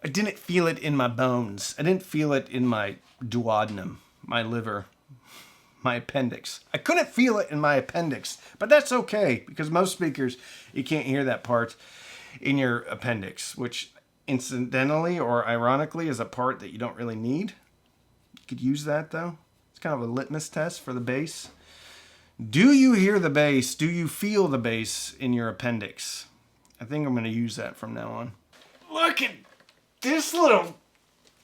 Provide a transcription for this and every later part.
I didn't feel it in my bones. I didn't feel it in my duodenum, my liver, my appendix. I couldn't feel it in my appendix, but that's okay because most speakers, you can't hear that part in your appendix, which incidentally or ironically is a part that you don't really need. You could use that though. It's kind of a litmus test for the bass. Do you hear the bass? Do you feel the bass in your appendix? I think I'm going to use that from now on. Look at this little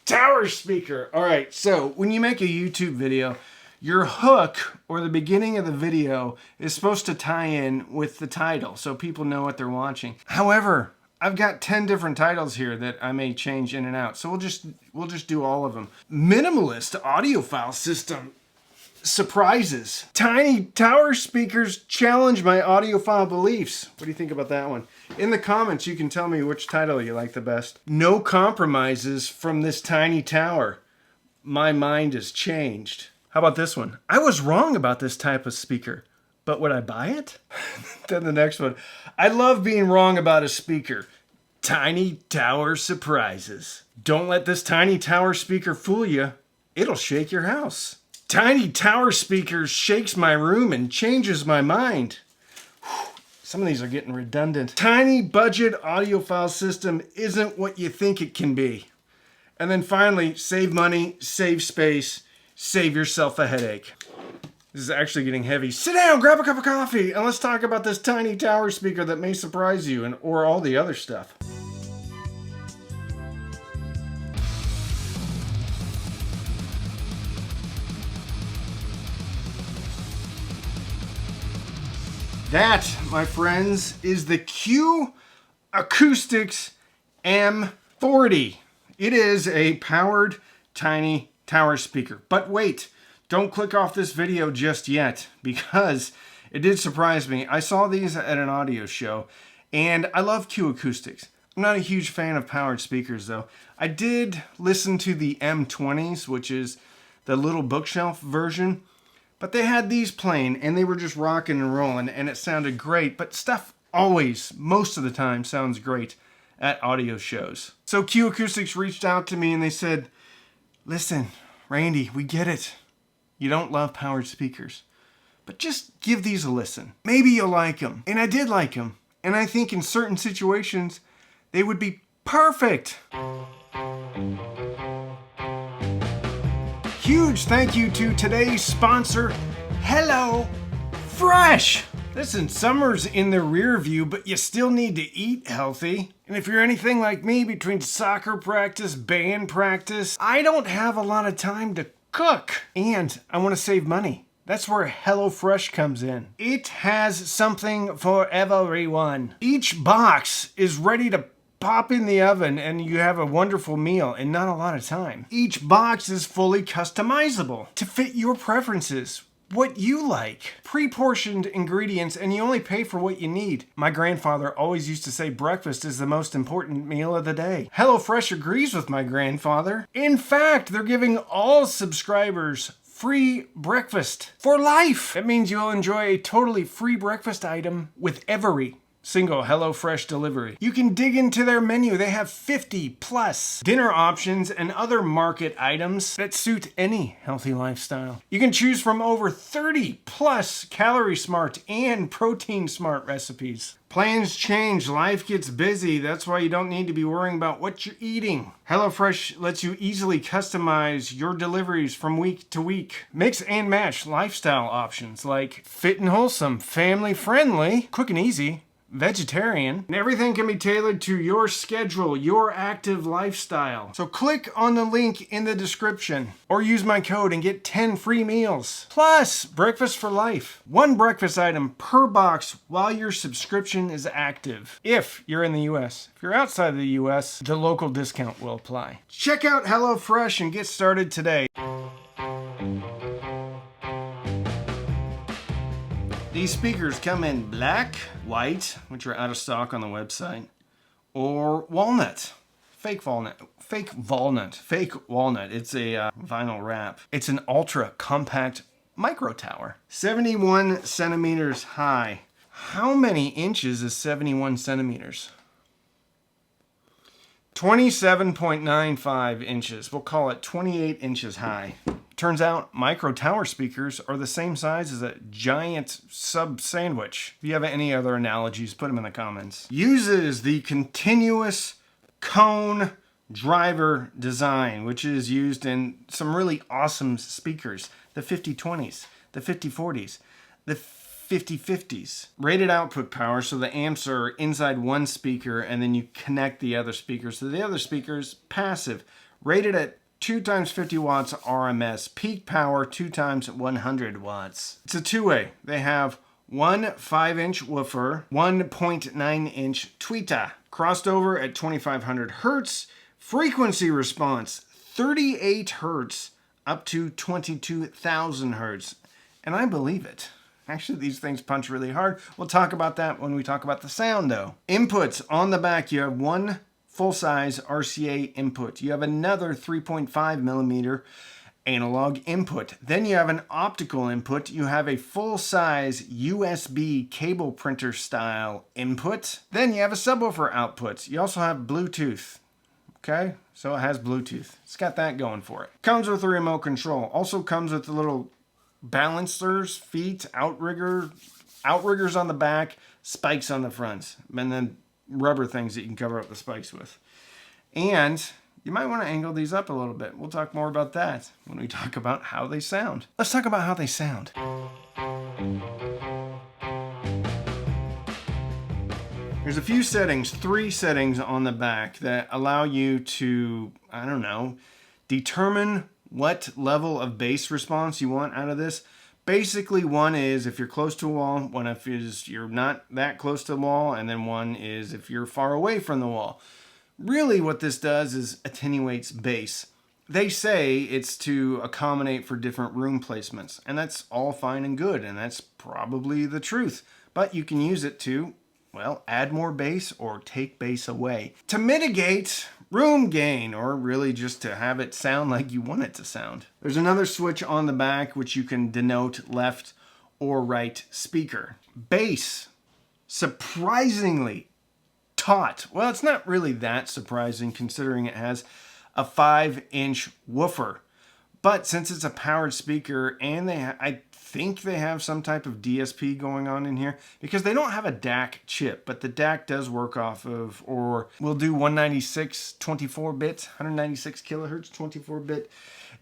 tower speaker. All right, so when you make a YouTube video, your hook or the beginning of the video is supposed to tie in with the title so people know what they're watching. However, I've got 10 different titles here that I may change in and out. So we'll just do all of them. Minimalist audiophile system surprises. Tiny tower speakers challenge my audiophile beliefs. What do you think about that one? In the comments, you can tell me which title you like the best. No compromises from this tiny tower. My mind has changed. How about this one? I was wrong about this type of speaker, but would I buy it? Then the next one. I love being wrong about a speaker. Tiny tower surprises. Don't let this tiny tower speaker fool you. It'll shake your house. Tiny tower speakers shakes my room and changes my mind. Some of these are getting redundant. Tiny budget audiophile system isn't what you think it can be. And then finally, save money, save space, save yourself a headache. This is actually getting heavy. Sit down, grab a cup of coffee, and let's talk about this tiny tower speaker that may surprise you or all the other stuff. That, my friends, is the Q Acoustics M40. It is a powered tiny tower speaker. But wait, don't click off this video just yet because it did surprise me. I saw these at an audio show and I love Q Acoustics. I'm not a huge fan of powered speakers though. I did listen to the M20s, which is the little bookshelf version. But they had these playing and they were just rocking and rolling and it sounded great. But stuff always, most of the time, sounds great at audio shows. So Q Acoustics reached out to me and they said, listen, Randy, we get it. You don't love powered speakers. But just give these a listen. Maybe you'll like them. And I did like them. And I think in certain situations, they would be perfect. Huge thank you to today's sponsor, Hello Fresh. Listen, summer's in the rear view, but you still need to eat healthy. And if you're anything like me, between soccer practice, band practice, I don't have a lot of time to cook. And I want to save money. That's where HelloFresh comes in. It has something for everyone. Each box is ready to pop in the oven and you have a wonderful meal in not a lot of time. Each box is fully customizable to fit your preferences, what you like. Pre-portioned ingredients and you only pay for what you need. My grandfather always used to say breakfast is the most important meal of the day. HelloFresh agrees with my grandfather. In fact, they're giving all subscribers free breakfast for life. That means you'll enjoy a totally free breakfast item with every single HelloFresh delivery. You can dig into their menu. They have 50 plus dinner options and other market items that suit any healthy lifestyle. You can choose from over 30 plus calorie smart and protein smart recipes. Plans change, life gets busy. That's why you don't need to be worrying about what you're eating. HelloFresh lets you easily customize your deliveries from week to week. Mix and match lifestyle options like fit and wholesome, family friendly, quick and easy, vegetarian, and everything can be tailored to your schedule, your active lifestyle. So click on the link in the description or use my code and get 10 free meals. Plus, breakfast for life. One breakfast item per box while your subscription is active. If you're in the US. If you're outside of the US, the local discount will apply. Check out HelloFresh and get started today. These speakers come in black, white, which are out of stock on the website, or walnut, fake walnut. It's a vinyl wrap. It's an ultra compact micro tower, 71 centimeters high. How many inches is 71 centimeters? 27.95 inches. We'll call it 28 inches high. Turns out micro tower speakers are the same size as a giant sub sandwich. If you have any other analogies, put them in the comments. Uses the continuous cone driver design, which is used in some really awesome speakers. The 5020s, the 5040s, the 5050s. Rated output power, so the amps are inside one speaker and then you connect the other speakers. So the other speaker's passive. Rated at 2 times 50 watts RMS. Peak power 2 times 100 watts. It's a two-way. They have one 5-inch woofer, 1.9-inch tweeter. Crossed over at 2500 hertz. Frequency response 38 hertz up to 22,000 hertz. And I believe it. Actually, these things punch really hard. We'll talk about that when we talk about the sound, though. Inputs on the back, you have one full-size RCA input. You have another 3.5 millimeter analog input. Then you have an optical input. You have a full-size USB cable printer style input. Then you have a subwoofer output. You also have Bluetooth. Okay, so it has Bluetooth. It's got that going for it. Comes with a remote control. Also comes with the little balancers, feet, outriggers on the back, spikes on the front, and then rubber things that you can cover up the spikes with. And you might want to angle these up a little bit. We'll talk more about that when we talk about how they sound. Let's talk about how they sound. There's a few settings, 3 settings on the back that allow you to, I don't know, determine what level of bass response you want out of this. Basically, one is if you're close to a wall, one is you're not that close to the wall, and then one is if you're far away from the wall. Really what this does is attenuates bass. They say it's to accommodate for different room placements, and that's all fine and good, and that's probably the truth. But you can use it to, well, add more bass or take bass away. To mitigate room gain, or really just to have it sound like you want it to sound. There's another switch on the back which you can denote left or right speaker. Bass, surprisingly taut. Well, it's not really that surprising considering it has a 5-inch woofer. But since it's a powered speaker and I think they have some type of DSP going on in here because they don't have a DAC chip, but the DAC does work off of, or will do 196 24-bit, 196 kilohertz 24-bit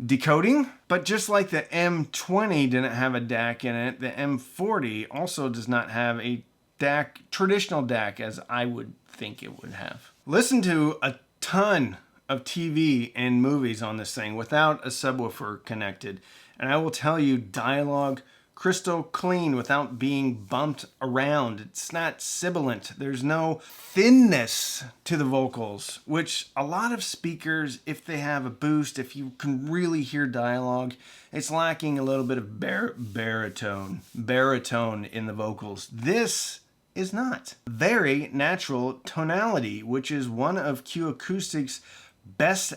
decoding. But just like the M20 didn't have a DAC in it, the M40 also does not have a DAC, traditional DAC as I would think it would have. Listen to a ton of TV and movies on this thing without a subwoofer connected. And I will tell you, dialogue crystal clean without being bumped around. It's not sibilant. There's no thinness to the vocals, which a lot of speakers, if they have a boost, if you can really hear dialogue, it's lacking a little bit of baritone in the vocals. This is not. Very natural tonality, which is one of Q Acoustic's best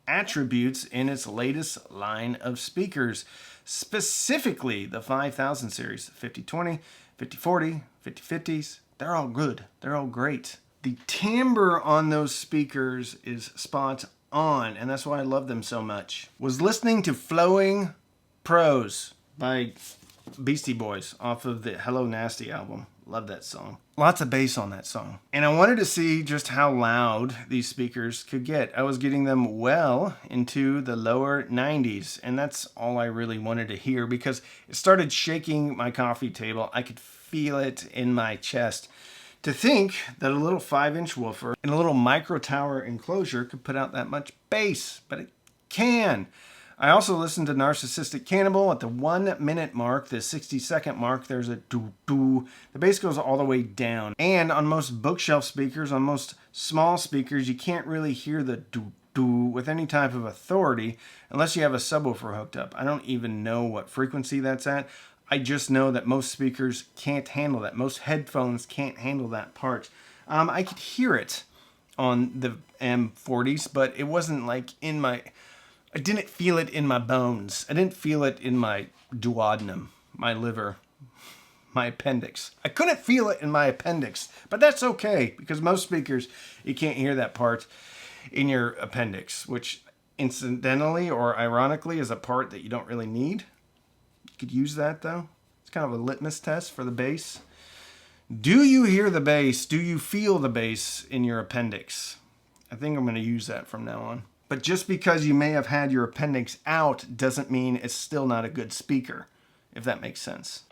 attributes in its latest line of speakers, specifically the 5000 series, 5020, 5040, 5050s. They're all good. They're all great. The timbre on those speakers is spot on, and that's why I love them so much. Was listening to Flowing Prose by Beastie Boys off of the Hello Nasty album. Love that song. Lots of bass on that song. And I wanted to see just how loud these speakers could get. I was getting them well into the lower 90s, and that's all I really wanted to hear because it started shaking my coffee table. I could feel it in my chest. To think that a little 5-inch woofer and a little micro tower enclosure could put out that much bass, but it can. I also listened to Narcissistic Cannibal at the 1 minute mark, the 60-second mark. There's a doo-doo. The bass goes all the way down. And on most bookshelf speakers, on most small speakers, you can't really hear the doo-doo with any type of authority unless you have a subwoofer hooked up. I don't even know what frequency that's at. I just know that most speakers can't handle that. Most headphones can't handle that part. I could hear it on the M40s, but it wasn't like in my... I didn't feel it in my bones. I didn't feel it in my duodenum, my liver. my appendix. I couldn't feel it in my appendix, but that's okay because most speakers, you can't hear that part in your appendix, which incidentally or ironically is a part that you don't really need. You could use that though. It's kind of a litmus test for the bass. Do you hear the bass? Do you feel the bass in your appendix? I think I'm going to use that from now on. But just because you may have had your appendix out doesn't mean it's still not a good speaker, if that makes sense.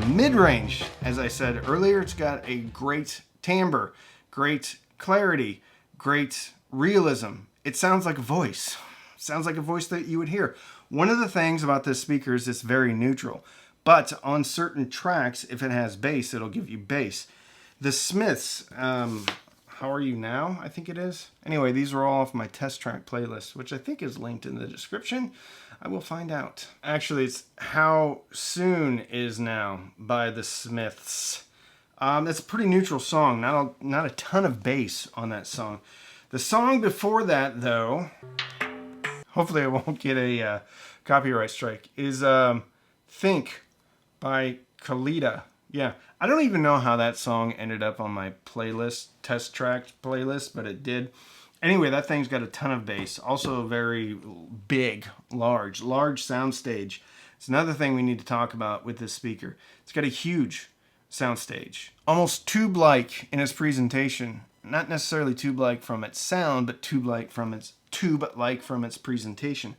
Mid-range, as I said earlier, it's got a great timbre, great clarity, great realism. It sounds like a voice. It sounds like a voice that you would hear. One of the things about this speaker is it's very neutral, but on certain tracks, if it has bass, it'll give you bass. The Smiths, How Are You Now, I think it is. Anyway, these are all off my test track playlist, which I think is linked in the description. I will find out. Actually, it's How Soon Is Now by the Smiths. It's a pretty neutral song, not a ton of bass on that song. The song before that, though, hopefully I won't get a copyright strike, is Think by Khalida. Yeah, I don't even know how that song ended up on my playlist, test track playlist, but it did. Anyway, that thing's got a ton of bass. Also very big, large soundstage. It's another thing we need to talk about with this speaker. It's got a huge soundstage. Almost tube-like in its presentation. Not necessarily tube-like from its sound, but tube-like from its presentation.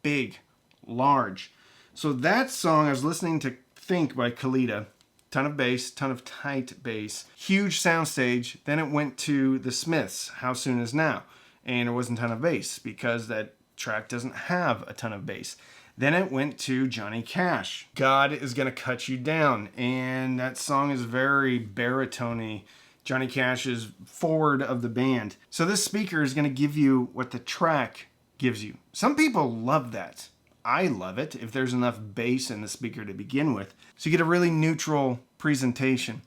Big, large. So that song, I was listening to Think by Khalida. Ton of bass, ton of tight bass, huge soundstage. Then it went to the Smiths, How Soon Is Now, and there wasn't a ton of bass because that track doesn't have a ton of bass. Then it went to Johnny Cash, God Is Gonna Cut You Down, and that song is very baritone-y. Johnny Cash is forward of the band. So this speaker is gonna give you what the track gives you. Some people love that. I love it if there's enough bass in the speaker to begin with. So you get a really neutral presentation.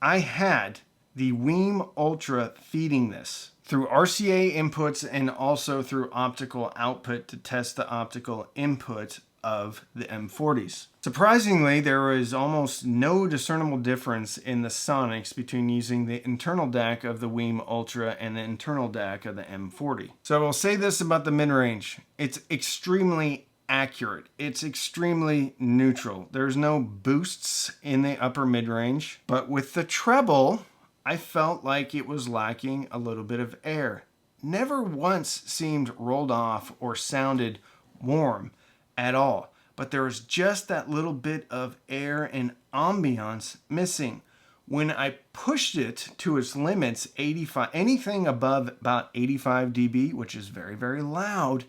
I had the Weem Ultra feeding this through RCA inputs and also through optical output to test the optical input of the M40s. Surprisingly, there was almost no discernible difference in the sonics between using the internal DAC of the Weem Ultra and the internal DAC of the M40. So I will say this about the mid-range. It's extremely accurate. It's extremely neutral. There's no boosts in the upper mid-range, but with the treble, I felt like it was lacking a little bit of air. Never once seemed rolled off or sounded warm at all, but there was just that little bit of air and ambiance missing. When I pushed it to its limits, 85, anything above about 85 dB, which is very, very loud,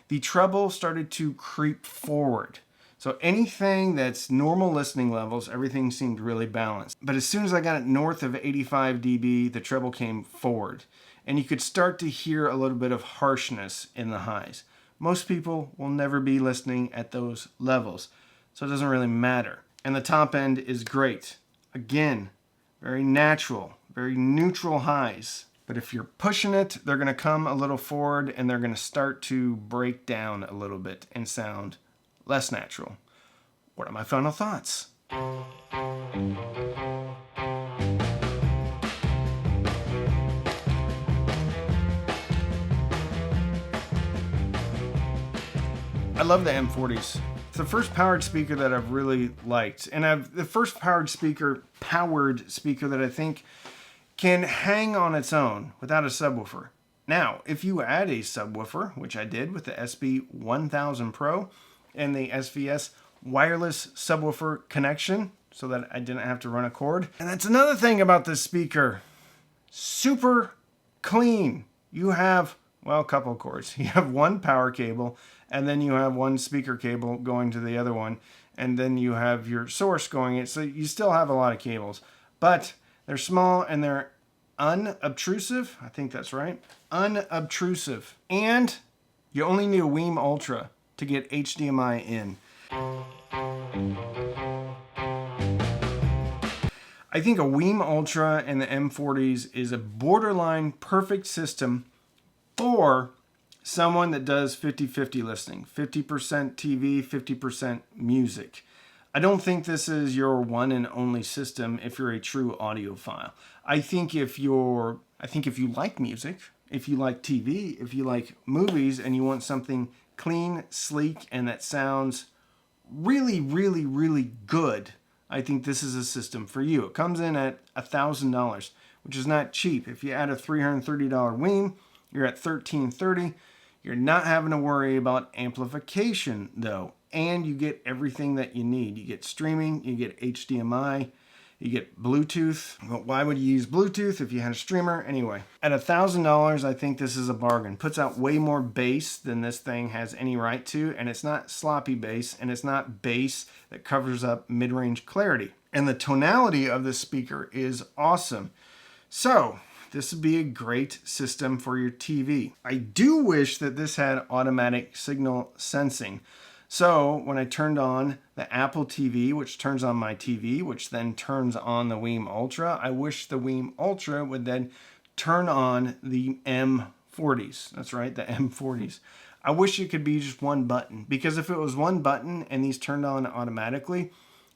the treble started to creep forward. So anything that's normal listening levels, everything seemed really balanced. But as soon as I got it north of 85 dB, the treble came forward. And you could start to hear a little bit of harshness in the highs. Most people will never be listening at those levels, so it doesn't really matter. And the top end is great. Again, very natural, very neutral highs. But if you're pushing it, they're going to come a little forward and they're going to start to break down a little bit and sound less natural. What are my final thoughts? I love the M40s. It's the first powered speaker that I've really liked. And the first powered speaker that I think can hang on its own without a subwoofer. Now, if you add a subwoofer, which I did with the SB1000 Pro and the SVS wireless subwoofer connection so that I didn't have to run a cord. And that's another thing about this speaker. Super clean. You have, well, a couple of cords. You have one power cable, and then you have one speaker cable going to the other one, and then you have your source going in. So you still have a lot of cables, but they're small and they're unobtrusive. I think that's right. Unobtrusive. And you only need a Weem Ultra to get HDMI in. I think a Weem Ultra and the M40s is a borderline perfect system for someone that does 50-50 listening, 50% TV, 50% music. I don't think this is your one and only system if you're a true audiophile. I think if you like music, if you like TV, if you like movies, and you want something clean, sleek, and that sounds really, really, really good, I think this is a system for you. It comes in at $1,000, which is not cheap. If you add a $330 Weem, you're at $1,330. You're not having to worry about amplification though, and you get everything that you need. You get streaming, you get HDMI, you get Bluetooth. But why would you use Bluetooth if you had a streamer? Anyway, at $1,000, I think this is a bargain. Puts out way more bass than this thing has any right to, and it's not sloppy bass, and it's not bass that covers up mid-range clarity. And the tonality of this speaker is awesome. So this would be a great system for your TV. I do wish that this had automatic signal sensing. So when I turned on the Apple TV, which turns on my TV, which then turns on the Weem Ultra, I wish the Weem Ultra would then turn on the M40s. That's right, the M40s. I wish it could be just one button, because if it was one button and these turned on automatically,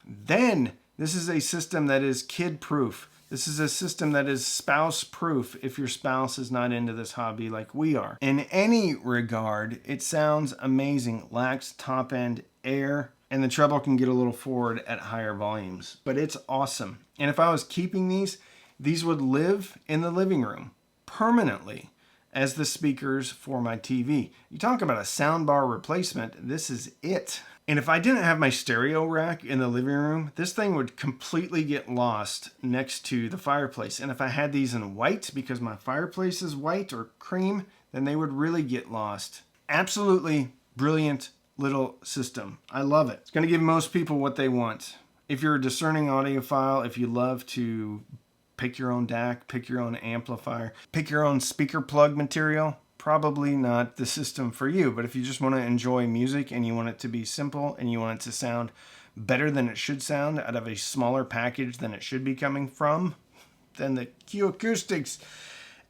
then this is a system that is kid-proof. This is a system that is spouse-proof if your spouse is not into this hobby like we are. In any regard, it sounds amazing. Lacks top-end air, and the treble can get a little forward at higher volumes. But it's awesome. And if I was keeping these would live in the living room permanently as the speakers for my TV. You talk about a soundbar replacement, this is it. And if I didn't have my stereo rack in the living room, this thing would completely get lost next to the fireplace. And if I had these in white, because my fireplace is white or cream, then they would really get lost. Absolutely brilliant little system. I love it. It's going to give most people what they want. If you're a discerning audiophile, if you love to pick your own DAC, pick your own amplifier, pick your own speaker plug material, probably not the system for you. But if you just want to enjoy music and you want it to be simple and you want it to sound better than it should sound out of a smaller package than it should be coming from, then the Q Acoustics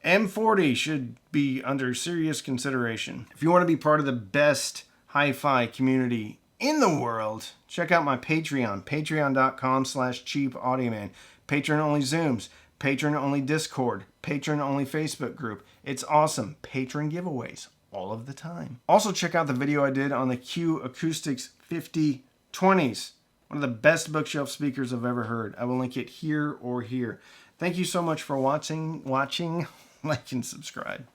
M40 should be under serious consideration. If you want to be part of the best hi-fi community in the world, check out my Patreon, patreon.com/cheapaudioman. Patron-only Zooms, patron-only Discord, patron-only Facebook group. It's awesome. Patron giveaways all of the time. Also, check out the video I did on the Q Acoustics 5020s. One of the best bookshelf speakers I've ever heard. I will link it here or here. Thank you so much for watching, like, and subscribe.